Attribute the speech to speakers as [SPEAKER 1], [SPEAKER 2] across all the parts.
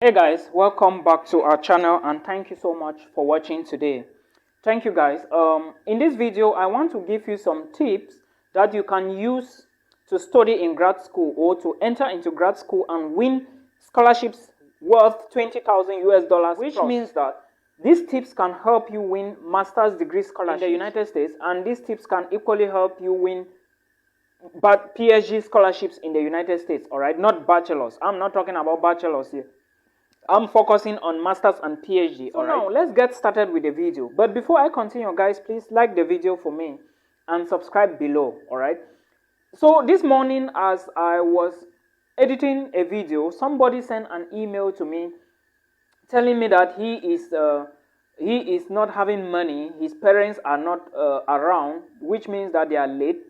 [SPEAKER 1] Hey guys, welcome back to our channel and thank you so much for watching today. Thank you guys. In this video, I want to give you some tips that you can use to study in grad school or to enter into grad school and win scholarships worth 20,000 US dollars, which means that these tips can help you win master's degree scholarships in the United States, and these tips can equally help you win PhD scholarships in the United States, all right? Not bachelor's. I'm not talking about bachelor's here. I'm focusing on masters and PhD. So now let's get started with the video. But before I continue, guys, please like the video for me and subscribe below. All right. So this morning, as I was editing a video, somebody sent an email to me telling me that he is not having money. His parents are not around, which means that they are late.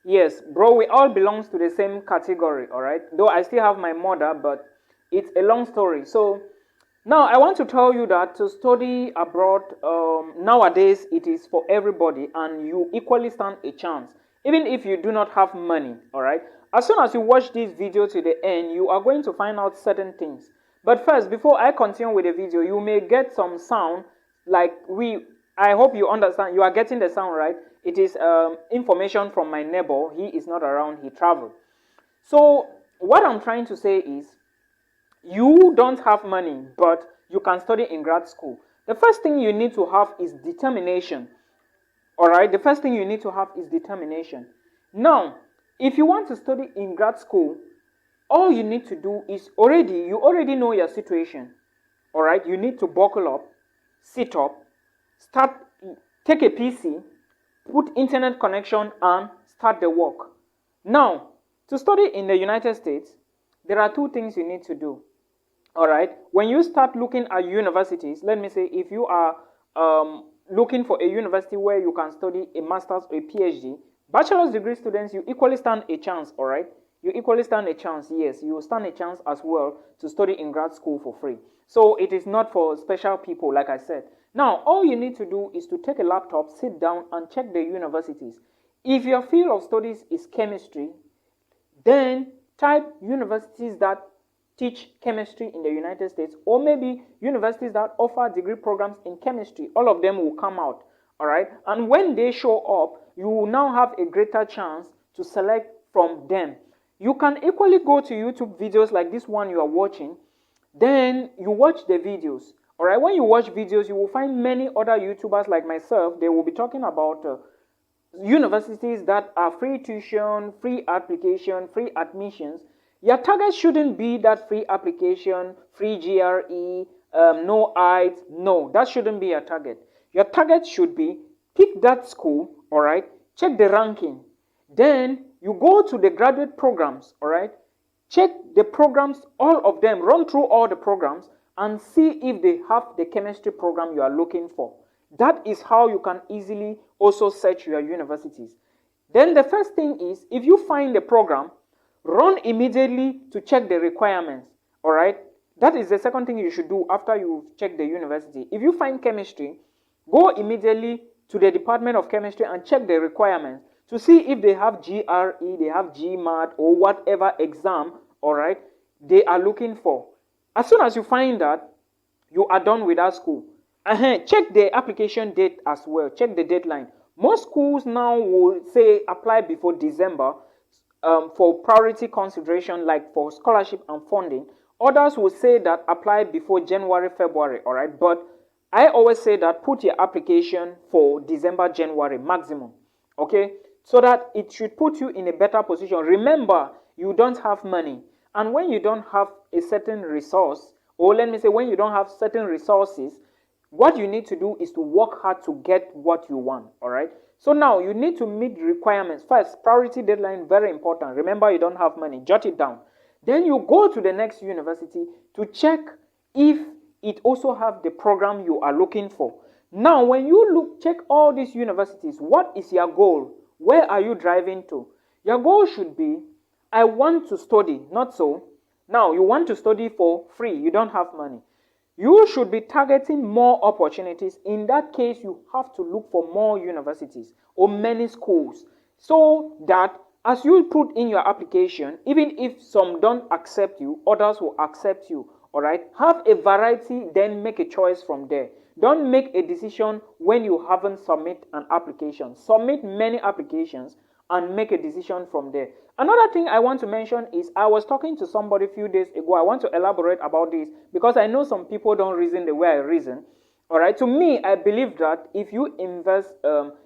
[SPEAKER 1] Yes, bro, we all belongs to the same category. All right. Though I still have my mother, but it's a long story. So now I want to tell you that to study abroad nowadays, it is for everybody and you equally stand a chance, even if you do not have money. All right. As soon as you watch this video to the end, you are going to find out certain things. But first, before I continue with the video, you may get some sound like I hope you understand. You are getting the sound right. It is information from my neighbor. He is not around. He traveled. So what I'm trying to say is, you don't have money, but you can study in grad school. The first thing you need to have is determination. All right, the first thing you need to have is determination. Now, if you want to study in grad school, all you need to do is you already know your situation. All right, you need to buckle up, sit up, take a PC, put internet connection, and start the work. Now, to study in the United States, there are two things you need to do. All right, when you start looking at universities, let me say if you are looking for a university where you can study a master's or a PhD, bachelor's degree students, you equally stand a chance. All right, you equally stand a chance. Yes, you will stand a chance as well to study in grad school for free. So it is not for special people, like I said. Now, all you need to do is to take a laptop, sit down, and check the universities. If your field of studies is chemistry, then type universities that teach chemistry in the United States, or maybe universities that offer degree programs in chemistry. All of them will come out. All right, and when they show up, you will now have a greater chance to select from them. You can equally go to YouTube videos like this one you are watching, then you watch the videos. All right, when you watch videos, you will find many other YouTubers like myself. They will be talking about universities that are free tuition, free application, free admissions. Your target shouldn't be that free application, free GRE, no IELTS. No, that shouldn't be your target. Your target should be pick that school, all right, check the ranking. Then you go to the graduate programs, all right, check the programs, all of them, run through all the programs and see if they have the chemistry program you are looking for. That is how you can easily also search your universities. Then the first thing is, if you find the program, run immediately to check the requirements. All right, that is the second thing you should do after you check the university. If you find chemistry, go immediately to the Department of Chemistry and check the requirements to see if they have GRE, they have GMART, or whatever exam, all right, they are looking for. As soon as you find that, you are done with that school. Check the application date as well. Check the deadline. Most schools now will say apply before December for priority consideration, like for scholarship and funding. Others will say that apply before January, February, all right? But I always say that put your application for December, January maximum, okay? So that it should put you in a better position. Remember, you don't have money. And when you don't have a certain resource, or let me say when you don't have certain resources, what you need to do is to work hard to get what you want, all right? So now you need to meet the requirements. First, priority deadline, very important. Remember, you don't have money. Jot it down. Then you go to the next university to check if it also have the program you are looking for. Now, when you check all these universities, what is your goal? Where are you driving to? Your goal should be, I want to study, not so. Now, you want to study for free. You don't have money. You should be targeting more opportunities. In that case, you have to look for more universities or many schools so that as you put in your application, even if some don't accept you, others will accept you. All right, have a variety, then make a choice from there. Don't make a decision when you haven't submit an application. Submit many applications and make a decision from there. Another thing I want to mention is I was talking to somebody a few days ago. I want to elaborate about this because I know some people don't reason the way I reason. All right, to me, I believe that if you invest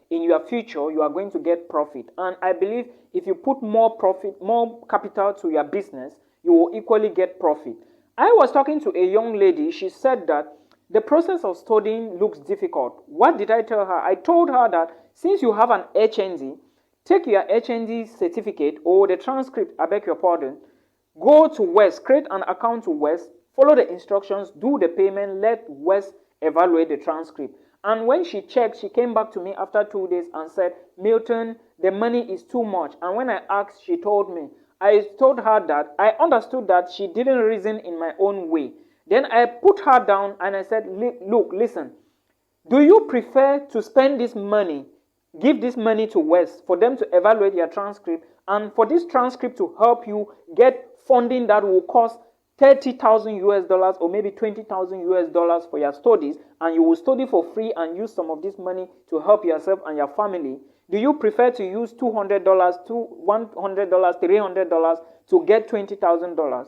[SPEAKER 1] in your future, you are going to get profit. And I believe if you put more profit, more capital to your business, you will equally get profit. I was talking to a young lady. She said that the process of studying looks difficult. What did I tell her? I told her that since you have an HND, take your HND certificate or the transcript, I beg your pardon, go to West, create an account to West, follow the instructions, do the payment, let West evaluate the transcript. And when she checked, she came back to me after 2 days and said, Milton, the money is too much. And when I asked, she told me, I told her that I understood that she didn't reason in my own way. Then I put her down and I said, look, listen, do you prefer to spend this money, give this money to West for them to evaluate your transcript and for this transcript to help you get funding that will cost 30,000 US dollars or maybe 20,000 US dollars for your studies, and you will study for free and use some of this money to help yourself and your family? Do you prefer to use $200, $100, $300 to get $20,000?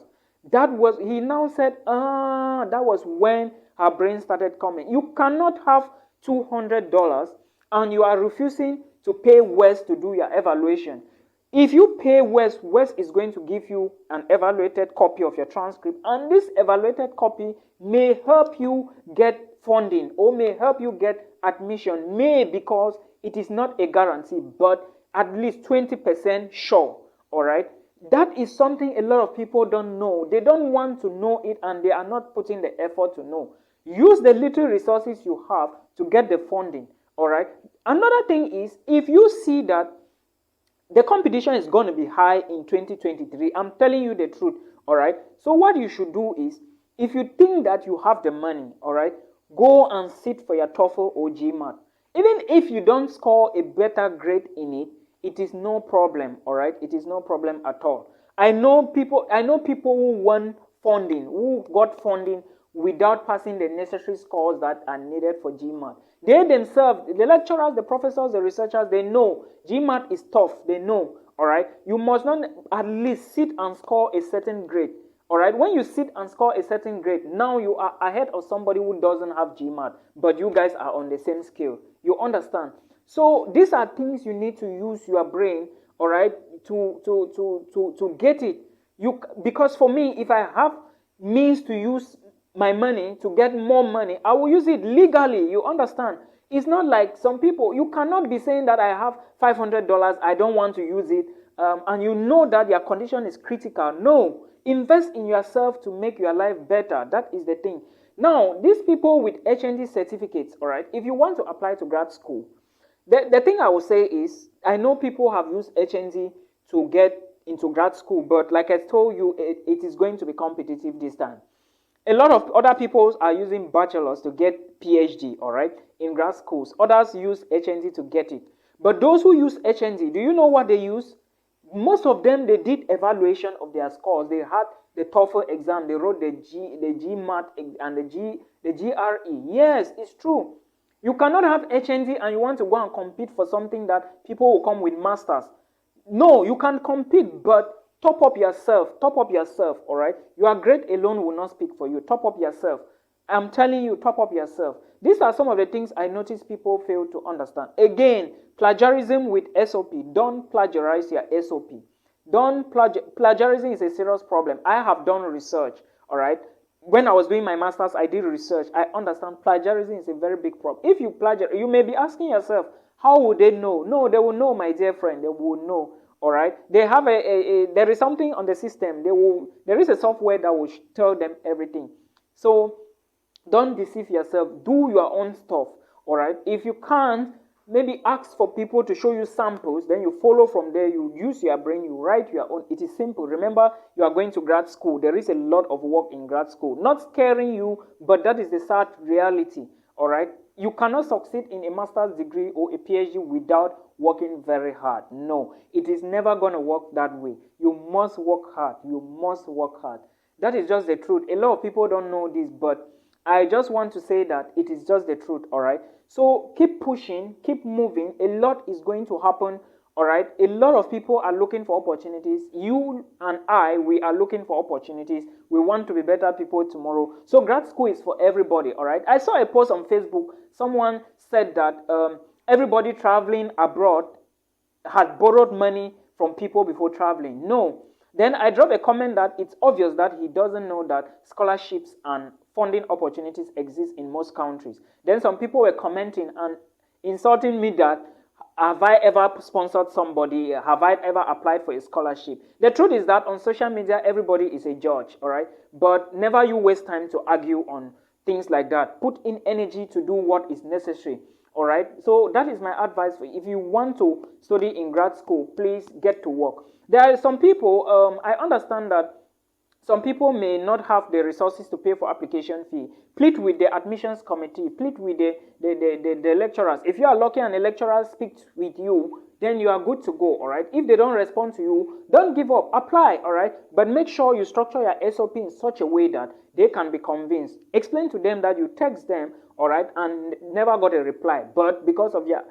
[SPEAKER 1] That was, he now said, that was when her brain started coming. You cannot have $200 and you are refusing to pay West to do your evaluation. If you pay West, West is going to give you an evaluated copy of your transcript, and this evaluated copy may help you get funding or may help you get admission, because it is not a guarantee, but at least 20% sure. All right, that is something a lot of people don't know. They don't want to know it, and they are not putting the effort to know. Use the little resources you have to get the funding. All right, another thing is, if you see that the competition is going to be high in 2023, I'm telling you the truth. All right, so what you should do is, if you think that you have the money, all right, go and sit for your TOEFL or GMAT. Even if you don't score a better grade in it, it is no problem. All right, it is no problem at all. I know people who won funding, who got funding without passing the necessary scores that are needed for GMAT. They themselves, the lecturers, the professors, the researchers, they know GMAT is tough. They know. All right, you must not at least sit and score a certain grade. All right, when you sit and score a certain grade, now you are ahead of somebody who doesn't have GMAT, but you guys are on the same scale. You understand? So these are things you need to use your brain, all right, to get it. Because for me, if I have means to use my money to get more money, I will use it legally. You understand? It's not like some people. You cannot be saying that I have $500, I don't want to use it, and you know that your condition is critical. No, invest in yourself to make your life better. That is the thing. Now, these people with HND certificates, all right, if you want to apply to grad school, the thing I will say is, I know people have used HND to get into grad school, but like I told you, it is going to be competitive this time. A lot of other people are using bachelors to get PhD, all right, in grad schools. Others use HND to get it. But those who use HND, do you know what they use? Most of them, they did evaluation of their scores. They had the TOEFL exam. They wrote the GMAT and the GRE. Yes, it's true. You cannot have HND and you want to go and compete for something that people will come with masters. No, you can compete, but top up yourself, all right? Your grade alone will not speak for you. Top up yourself. I'm telling you, top up yourself. These are some of the things I notice people fail to understand. Again, plagiarism with SOP. Don't plagiarize your SOP. Plagiarism is a serious problem. I have done research, all right? When I was doing my master's, I did research. I understand plagiarism is a very big problem. If you plagiarize, you may be asking yourself, how would they know? No, they will know, my dear friend. They will know. All right. They have there is something on the system. There is a software that will tell them everything. So don't deceive yourself. Do your own stuff. All right. If you can't, maybe ask for people to show you samples. Then you follow from there. You use your brain. You write your own. It is simple. Remember, you are going to grad school. There is a lot of work in grad school. Not scaring you, but that is the sad reality. All right. You cannot succeed in a master's degree or a PhD without working very hard. No, it is never going to work that way. You must work hard. You must work hard. That is just the truth. A lot of people don't know this, but I just want to say that it is just the truth, all right? So keep pushing, keep moving. A lot is going to happen, all right? A lot of people are looking for opportunities. You and I, we are looking for opportunities. We want to be better people tomorrow. So grad school is for everybody, all right? I saw a post on Facebook. Someone said that everybody traveling abroad had borrowed money from people before traveling. No. Then I dropped a comment that it's obvious that he doesn't know that scholarships and funding opportunities exist in most countries. Then some people were commenting and insulting me that, have I ever sponsored somebody? Have I ever applied for a scholarship? The truth is that on social media, everybody is a judge, all right? But never you waste time to argue on things like that. Put in energy to do what is necessary. All right, so that is my advice for you. If you want to study in grad school, please get to work. There are some people, I understand that some people may not have the resources to pay for application fee. Plead with the admissions committee, plead with the lecturers. If you are lucky and the lecturer speaks with you, then you are good to go, all right? If they don't respond to you, don't give up, apply, all right? But make sure you structure your SOP in such a way that they can be convinced. Explain to them that you text them, all right, and never got a reply. But because of your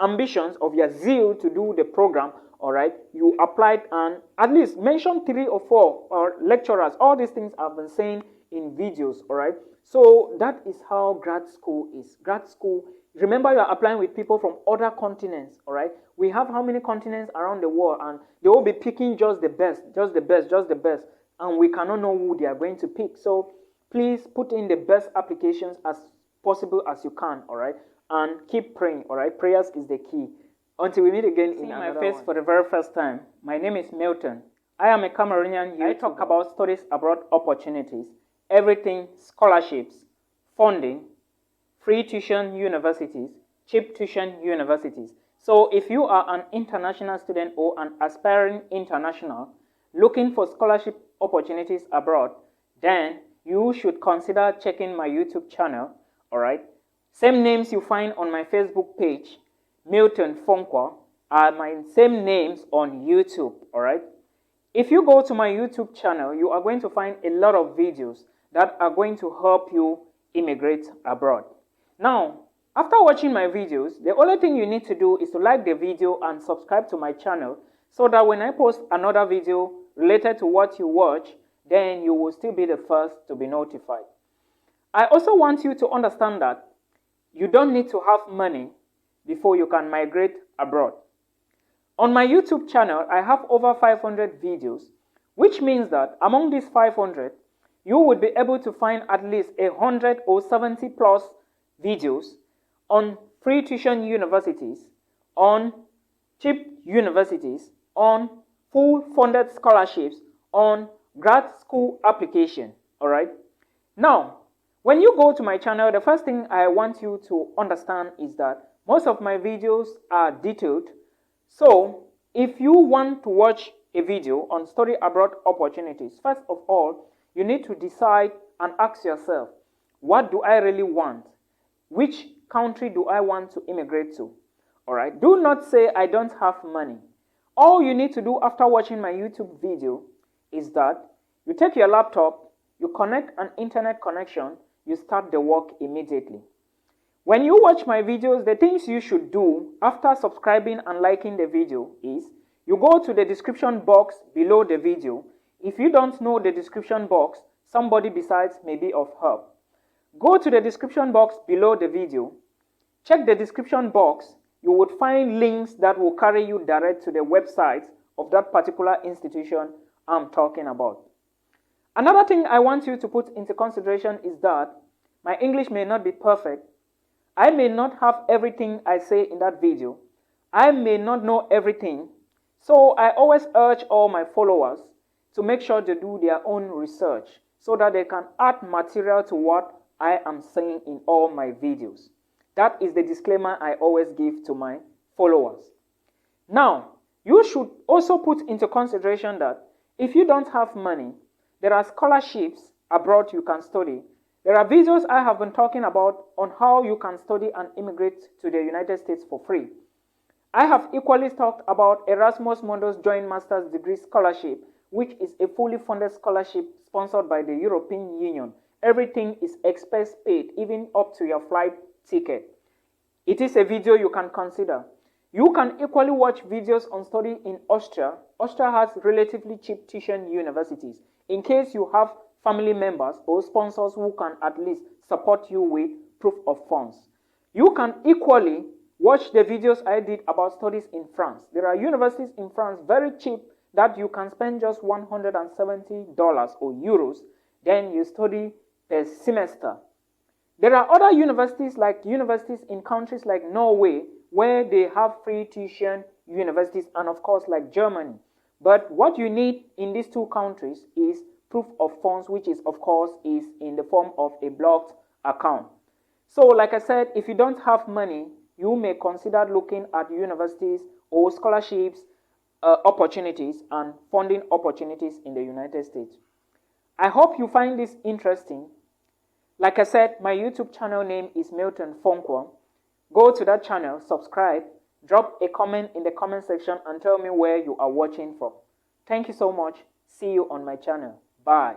[SPEAKER 1] ambitions, of your zeal to do the program, all right, you applied and at least mention 3 or 4 or lecturers. All these things I've been saying in videos, all right? So that is how grad school is. Grad school, remember you are applying with people from other continents, all right? We have how many continents around the world, and they will be picking just the best, just the best, just the best, and we cannot know who they are going to pick. So please put in the best applications as possible as you can, all right? And keep praying, all right? Prayers is the key. Until we meet again in my face for the very first time, my name is Milton. I am a Cameroonian. I talk about studies abroad opportunities, everything scholarships, funding, free tuition universities, cheap tuition universities. So if you are an international student or an aspiring international looking for scholarship opportunities abroad, then you should consider checking my YouTube channel, all right? Same names you find on my Facebook page, Milton Fonkwa, are my same names on YouTube, all right? If you go to my YouTube channel, you are going to find a lot of videos that are going to help you immigrate abroad. Now, after watching my videos, the only thing you need to do is to like the video and subscribe to my channel so that when I post another video related to what you watch, then you will still be the first to be notified. I also want you to understand that you don't need to have money before you can migrate abroad. On my YouTube channel, I have over 500 videos, which means that among these 500, you would be able to find at least 100 or 70 plus videos on free tuition universities, on cheap universities, on full funded scholarships, on grad school application, all right? Now, when you go to my channel, the first thing I want you to understand is that most of my videos are detailed. So, if you want to watch a video on study abroad opportunities, first of all, you need to decide and ask yourself, what do I really want? Which country do I want to immigrate to? All right, do not say I don't have money. All you need to do after watching my YouTube video is that you take your laptop, you connect an internet connection, you start the work immediately. When you watch my videos, the things you should do after subscribing and liking the video is you go to the description box below the video. If you don't know the description box, somebody besides may be of help. Go to the description box below the video. Check the description box. You would find links that will carry you direct to the website of that particular institution I'm talking about. Another thing I want you to put into consideration is that my English may not be perfect. I may not have everything I say in that video. I may not know everything. So I always urge all my followers to make sure they do their own research so that they can add material to what I am saying in all my videos. That is the disclaimer I always give to my followers. Now, you should also put into consideration that if you don't have money, there are scholarships abroad you can study. There are videos I have been talking about on how you can study and immigrate to the United States for free. I have equally talked about Erasmus Mundus Joint Master's Degree Scholarship, which is a fully funded scholarship sponsored by the European Union. Everything is expense paid, even up to your flight ticket. It is a video you can consider. You can equally watch videos on study in Austria. Austria has relatively cheap tuition universities. In case you have family members or sponsors who can at least support you with proof of funds. You can equally watch the videos I did about studies in France. There are universities in France very cheap that you can spend just $170 or euros, then you study per semester. There are other universities like universities in countries like Norway where they have free tuition universities, and of course like Germany. But what you need in these two countries is proof of funds, which is of course is in the form of a blocked account. So like I said, if you don't have money, you may consider looking at universities or scholarships opportunities and funding opportunities in the United States. I hope you find this interesting. Like I said, my YouTube channel name is Milton Fonkwa. Go to that channel, subscribe, drop a comment in the comment section and tell me where you are watching from. Thank you so much. See you on my channel. Bye.